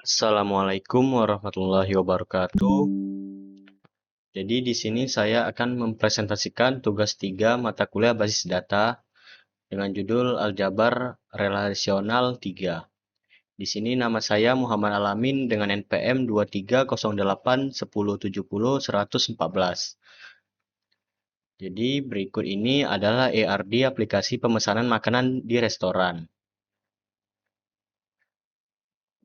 Assalamualaikum warahmatullahi wabarakatuh. Jadi di sini saya akan mempresentasikan tugas 3 mata kuliah basis data dengan judul Aljabar Relasional 3. Di sini nama saya Muhammad Alamin dengan NPM 23081070-114. Jadi berikut ini adalah ERD aplikasi pemesanan makanan di restoran.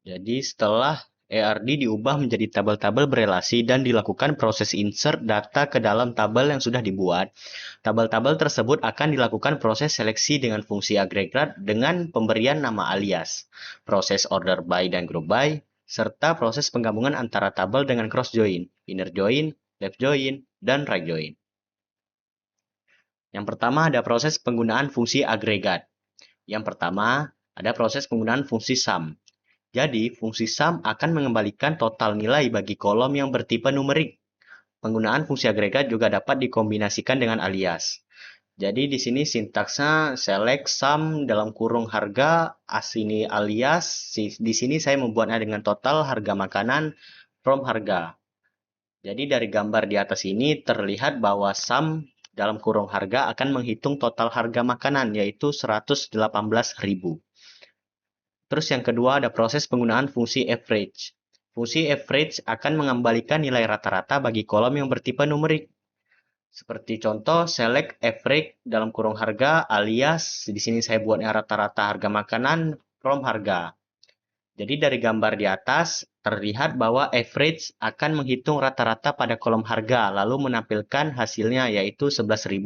Jadi setelah ERD diubah menjadi tabel-tabel berelasi dan dilakukan proses insert data ke dalam tabel yang sudah dibuat, tabel-tabel tersebut akan dilakukan proses seleksi dengan fungsi agregat dengan pemberian nama alias, proses order by dan group by, serta proses penggabungan antara tabel dengan cross join, inner join, left join, dan right join. Yang pertama ada proses penggunaan fungsi agregat. Yang pertama ada proses penggunaan fungsi sum. Jadi, fungsi sum akan mengembalikan total nilai bagi kolom yang bertipe numerik. Penggunaan fungsi agregat juga dapat dikombinasikan dengan alias. Jadi, di sini sintaksnya select sum dalam kurung harga, asini alias. Di sini saya membuatnya dengan total harga makanan from harga. Jadi, dari gambar di atas ini terlihat bahwa sum dalam kurung harga akan menghitung total harga makanan, yaitu 118.000. Terus yang kedua ada proses penggunaan fungsi average. Fungsi average akan mengembalikan nilai rata-rata bagi kolom yang bertipe numerik. Seperti contoh select average dalam kurung harga alias di sini saya buatnya rata-rata harga makanan from harga. Jadi dari gambar di atas terlihat bahwa average akan menghitung rata-rata pada kolom harga lalu menampilkan hasilnya yaitu 11.800.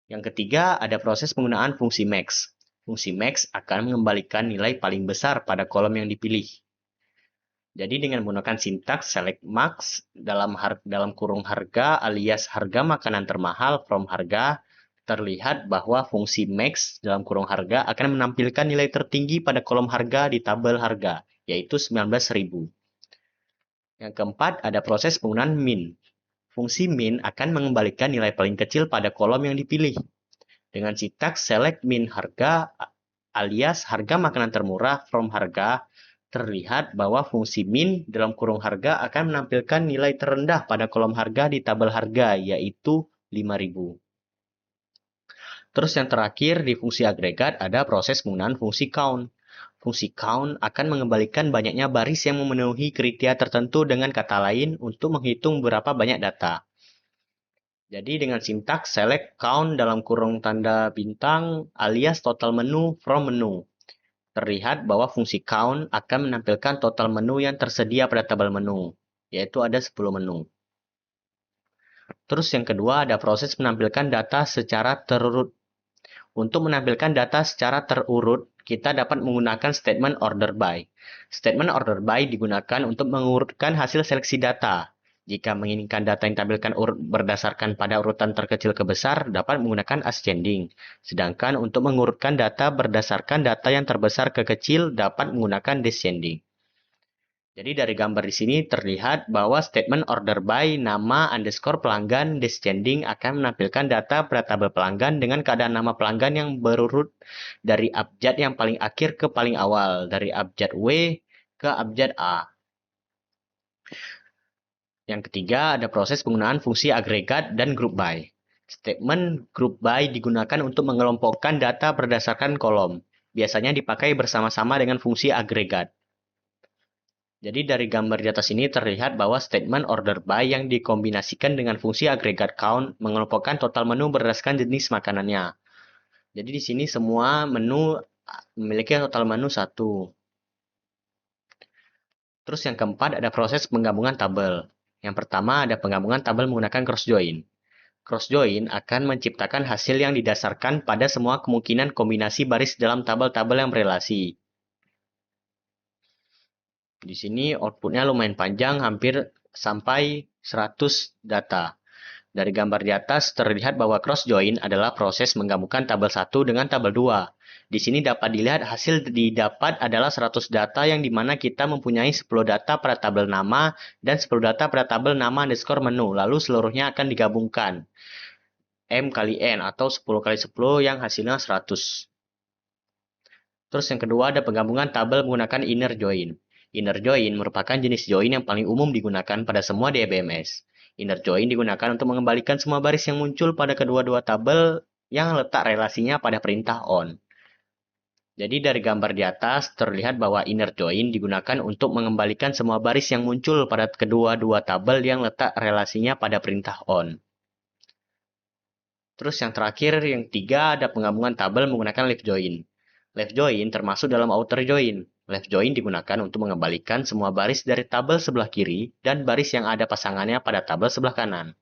Yang ketiga ada proses penggunaan fungsi max. Fungsi max akan mengembalikan nilai paling besar pada kolom yang dipilih. Jadi dengan menggunakan sintaks select max dalam kurung harga alias harga makanan termahal from harga, terlihat bahwa fungsi max dalam kurung harga akan menampilkan nilai tertinggi pada kolom harga di tabel harga, yaitu 19.000. Yang keempat ada proses penggunaan min. Fungsi min akan mengembalikan nilai paling kecil pada kolom yang dipilih. Dengan sintaks select min harga alias harga makanan termurah from harga, terlihat bahwa fungsi min dalam kurung harga akan menampilkan nilai terendah pada kolom harga di tabel harga, yaitu 5.000. Terus yang terakhir di fungsi agregat ada proses penggunaan fungsi count. Fungsi count akan mengembalikan banyaknya baris yang memenuhi kriteria tertentu dengan kata lain untuk menghitung berapa banyak data. Jadi dengan sintaks select count dalam kurung tanda bintang alias total menu from menu. Terlihat bahwa fungsi count akan menampilkan total menu yang tersedia pada tabel menu, yaitu ada 10 menu. Terus yang kedua ada proses menampilkan data secara terurut. Untuk menampilkan data secara terurut, kita dapat menggunakan statement order by. Statement order by digunakan untuk mengurutkan hasil seleksi data. Jika menginginkan data yang ditampilkan urut berdasarkan pada urutan terkecil ke besar, dapat menggunakan ascending. Sedangkan untuk mengurutkan data berdasarkan data yang terbesar ke kecil, dapat menggunakan descending. Jadi dari gambar di sini terlihat bahwa statement order by nama underscore pelanggan descending akan menampilkan data pada tabel pelanggan dengan keadaan nama pelanggan yang berurut dari abjad yang paling akhir ke paling awal, dari abjad W ke abjad A. Yang ketiga ada proses penggunaan fungsi agregat dan group by. Statement group by digunakan untuk mengelompokkan data berdasarkan kolom. Biasanya dipakai bersama-sama dengan fungsi agregat. Jadi dari gambar di atas ini terlihat bahwa statement order by yang dikombinasikan dengan fungsi agregat count mengelompokkan total menu berdasarkan jenis makanannya. Jadi di sini semua menu memiliki total menu 1. Terus yang keempat ada proses penggabungan tabel. Yang pertama ada penggabungan tabel menggunakan cross join. Cross join akan menciptakan hasil yang didasarkan pada semua kemungkinan kombinasi baris dalam tabel-tabel yang berelasi. Di sini outputnya lumayan panjang, hampir sampai 100 data. Dari gambar di atas terlihat bahwa cross join adalah proses menggabungkan tabel 1 dengan tabel 2. Di sini dapat dilihat hasil didapat adalah 100 data yang dimana kita mempunyai 10 data pada tabel nama dan 10 data pada tabel nama underscore menu. Lalu seluruhnya akan digabungkan. M kali N atau 10 kali 10 yang hasilnya 100. Terus yang kedua ada penggabungan tabel menggunakan inner join. Inner join merupakan jenis join yang paling umum digunakan pada semua DBMS. Inner join digunakan untuk mengembalikan semua baris yang muncul pada kedua-dua tabel yang letak relasinya pada perintah on. Jadi dari gambar di atas terlihat bahwa inner join digunakan untuk mengembalikan semua baris yang muncul pada kedua-dua tabel yang letak relasinya pada perintah on. Terus yang terakhir, yang ketiga ada penggabungan tabel menggunakan left join. Left join termasuk dalam outer join. Left join digunakan untuk mengembalikan semua baris dari tabel sebelah kiri dan baris yang ada pasangannya pada tabel sebelah kanan.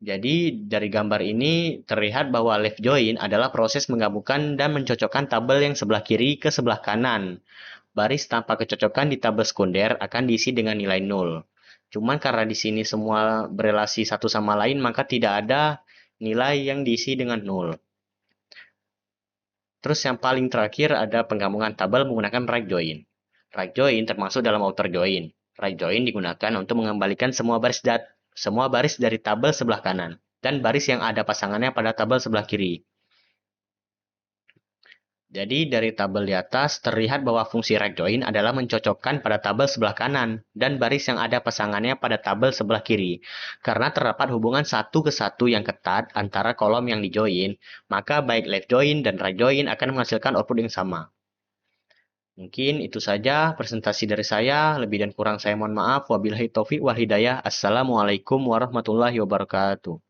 Jadi dari gambar ini terlihat bahwa left join adalah proses menggabungkan dan mencocokkan tabel yang sebelah kiri ke sebelah kanan. Baris tanpa kecocokan di tabel sekunder akan diisi dengan nilai 0. Cuman karena di sini semua berelasi satu sama lain, maka tidak ada nilai yang diisi dengan 0. Terus yang paling terakhir ada penggabungan tabel menggunakan right join. Right join termasuk dalam outer join. Right join digunakan untuk mengembalikan semua baris dari tabel sebelah kanan dan baris yang ada pasangannya pada tabel sebelah kiri. Jadi dari tabel di atas terlihat bahwa fungsi right join adalah mencocokkan pada tabel sebelah kanan dan baris yang ada pasangannya pada tabel sebelah kiri. Karena terdapat hubungan satu ke satu yang ketat antara kolom yang dijoin, maka baik left join dan right join akan menghasilkan output yang sama. Mungkin itu saja presentasi dari saya. Lebih dan kurang saya mohon maaf. Wabillahi taufiq wal hidayah. Assalamualaikum warahmatullahi wabarakatuh.